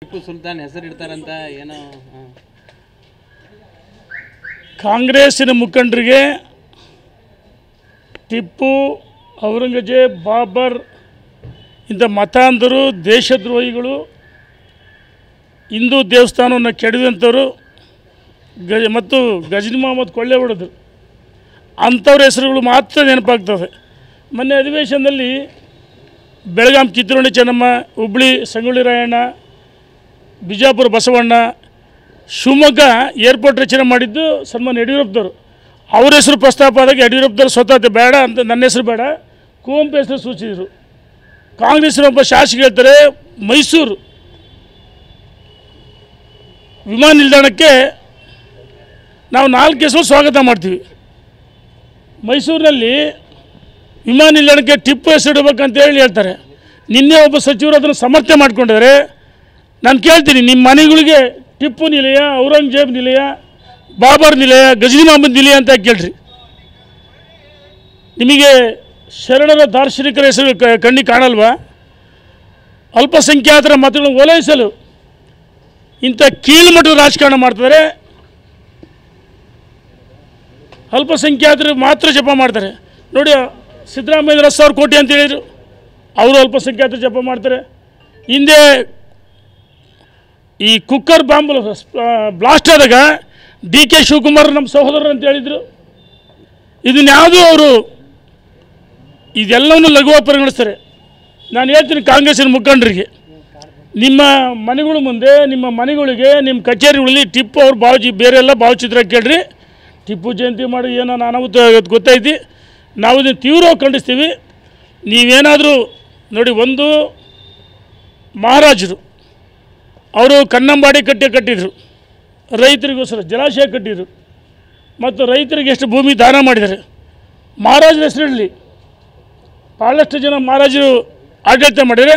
ಟಿಪ್ಪು ಸುಲ್ತಾನ್ ಹೆಸರಿಡ್ತಾರಂತ ಏನೋ ಕಾಂಗ್ರೆಸ್ಸಿನ ಮುಖಂಡರಿಗೆ ಟಿಪ್ಪು, ಔರಂಗಜೇಬ್, ಬಾಬರ್ ಇಂಥ ಮತಾಂಧರು, ದೇಶದ್ರೋಹಿಗಳು, ಹಿಂದೂ ದೇವಸ್ಥಾನವನ್ನು ಕೆಡವಿದಂಥವರು ಮತ್ತು ಗಜನಿ ಮೊಹಮ್ಮದ್ ಕೊಳ್ಳೆ ಹೊಡೆದು ಅಂಥವ್ರ ಹೆಸರುಗಳು ಮಾತ್ರ ನೆನಪಾಗ್ತವೆ. ಮೊನ್ನೆ ಅಧಿವೇಶನದಲ್ಲಿ ಬೆಳಗಾಂ ಕಿತ್ತೂರಾಣಿ ಚೆನ್ನಮ್ಮ, ಹುಬ್ಬಳ್ಳಿ ಸಂಗೊಳ್ಳಿ ರಾಯಣ್ಣ, ಬಿಜಾಪುರ ಬಸವಣ್ಣ, ಶಿವಮೊಗ್ಗ ಏರ್ಪೋರ್ಟ್ ರಚನೆ ಮಾಡಿದ್ದು ಸನ್ಮಾನ್ಯ ಯಡಿಯೂರಪ್ಪದವರು. ಅವ್ರ ಹೆಸರು ಪ್ರಸ್ತಾಪ ಆದಾಗ ಯಡಿಯೂರಪ್ಪದವರು ಸ್ವತಃ ಬೇಡ ಅಂತ, ನನ್ನ ಹೆಸರು ಬೇಡ, ಕುವೆಂಪು ಹೆಸರು ಸೂಚಿಸಿದರು. ಕಾಂಗ್ರೆಸ್ಸಿನ ಒಬ್ಬ ಶಾಸಕ ಹೇಳ್ತಾರೆ, ಮೈಸೂರು ವಿಮಾನ ನಿಲ್ದಾಣಕ್ಕೆ ನಾವು 4 ಹೆಸರು ಸ್ವಾಗತ ಮಾಡ್ತೀವಿ. ಮೈಸೂರಿನಲ್ಲಿ ವಿಮಾನ ನಿಲ್ದಾಣಕ್ಕೆ ಟಿಪ್ಪು ಹೆಸರಿಡಬೇಕಂತ ಹೇಳ್ತಾರೆ. ನಿನ್ನೆ ಒಬ್ಬ ಸಚಿವರು ಅದನ್ನು ಸಮರ್ಥನೆ ಮಾಡಿಕೊಂಡಿದ್ದಾರೆ. ನಾನು ಕೇಳ್ತೀನಿ, ನಿಮ್ಮ ಮನೆಗಳಿಗೆ ಟಿಪ್ಪು ನಿಲಯ, ಔರಂಗಜೇಬ್ ನಿಲಯ, ಬಾಬರ್ ನಿಲಯ, ಗಜನಿ ಮೊಹಮ್ಮದ್ ನಿಲಯ ಅಂತ ಕೇಳ್ರಿ. ನಿಮಗೆ ಶರಣರ ದಾರ್ಶನಿಕರ ಹೆಸರು ಕಣ್ಣಿಗೆ ಕಾಣಲ್ವಾ? ಅಲ್ಪಸಂಖ್ಯಾತರ ಮತಗಳನ್ನು ಓಲೈಸಲು ಇಂಥ ಕೀಳುಮಟ್ಟದ ರಾಜಕಾರಣ ಮಾಡ್ತಾರೆ. ಅಲ್ಪಸಂಖ್ಯಾತರು ಮಾತ್ರ ಜಪ ಮಾಡ್ತಾರೆ. ನೋಡಿ, ಸಿದ್ದರಾಮಯ್ಯ 10,000 ಕೋಟಿ ಅಂತ ಹೇಳಿದರು, ಅವರು ಅಲ್ಪಸಂಖ್ಯಾತರು ಜಪ ಮಾಡ್ತಾರೆ. ಹಿಂದೆ ಈ ಕುಕ್ಕರ್ ಬಾಂಬ್ ಬ್ಲಾಸ್ಟ್ ಆದಾಗ DK ಶಿವಕುಮಾರ್ ನಮ್ಮ ಸಹೋದರರು ಅಂತ ಹೇಳಿದರು. ಇದನ್ಯಾವುದೂ ಅವರು ಇದೆಲ್ಲವನ್ನು ಲಘುವಾಗಿ ಪರಿಗಣಿಸ್ತಾರೆ. ನಾನು ಹೇಳ್ತೀನಿ ಕಾಂಗ್ರೆಸ್ಸಿನ ಮುಖಂಡರಿಗೆ, ನಿಮ್ಮ ಮನೆಗಳ ಮುಂದೆ, ನಿಮ್ಮ ಮನೆಗಳಿಗೆ, ನಿಮ್ಮ ಕಚೇರಿಗಳಲ್ಲಿ ಟಿಪ್ಪು ಅವ್ರ ಭಾವಚಿ ಬೇರೆ ಎಲ್ಲ ಭಾವಚಿತ್ರ ಕೇಳ್ರಿ. ಟಿಪ್ಪು ಜಯಂತಿ ಮಾಡಿ ಏನೋ ಅನಾಹುತ ಗೊತ್ತೈತಿ, ನಾವು ಇದನ್ನು ತೀವ್ರವಾಗಿ ಖಂಡಿಸ್ತೀವಿ. ನೀವೇನಾದರೂ ನೋಡಿ, ಒಂದು ಮಹಾರಾಜರು ಅವರು ಕನ್ನಂಬಾಡಿ ಕಟ್ಟಿದ್ರು, ರೈತರಿಗೋಸ್ಕರ ಜಲಾಶಯ ಕಟ್ಟಿದ್ರು, ಮತ್ತು ರೈತರಿಗೆ ಎಷ್ಟು ಭೂಮಿ ದಾನ ಮಾಡಿದ್ದಾರೆ. ಮಹಾರಾಜರ ಹೆಸರಿಡಲಿ, ಭಾಳಷ್ಟು ಜನ ಮಹಾರಾಜರು ಆಡಳಿತ ಮಾಡಿದರೆ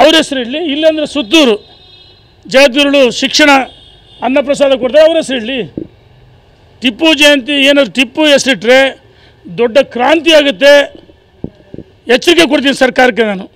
ಅವ್ರ ಹೆಸರಿಡಲಿ. ಇಲ್ಲಾಂದರೆ ಸುತ್ತೂರು ಜಗದ್ಗುರುಗಳು ಶಿಕ್ಷಣ ಅನ್ನಪ್ರಸಾದ ಕೊಡ್ತಾರೆ, ಅವ್ರ ಹೆಸರಿಡಲಿ. ಟಿಪ್ಪು ಜಯಂತಿ ಏನಾದ್ರು ಟಿಪ್ಪು ಹೆಸರಿಟ್ಟರೆ ದೊಡ್ಡ ಕ್ರಾಂತಿ ಆಗುತ್ತೆ. ಎಚ್ಚರಿಕೆ ಕೊಡ್ತೀನಿ ಸರ್ಕಾರಕ್ಕೆ ನಾನು.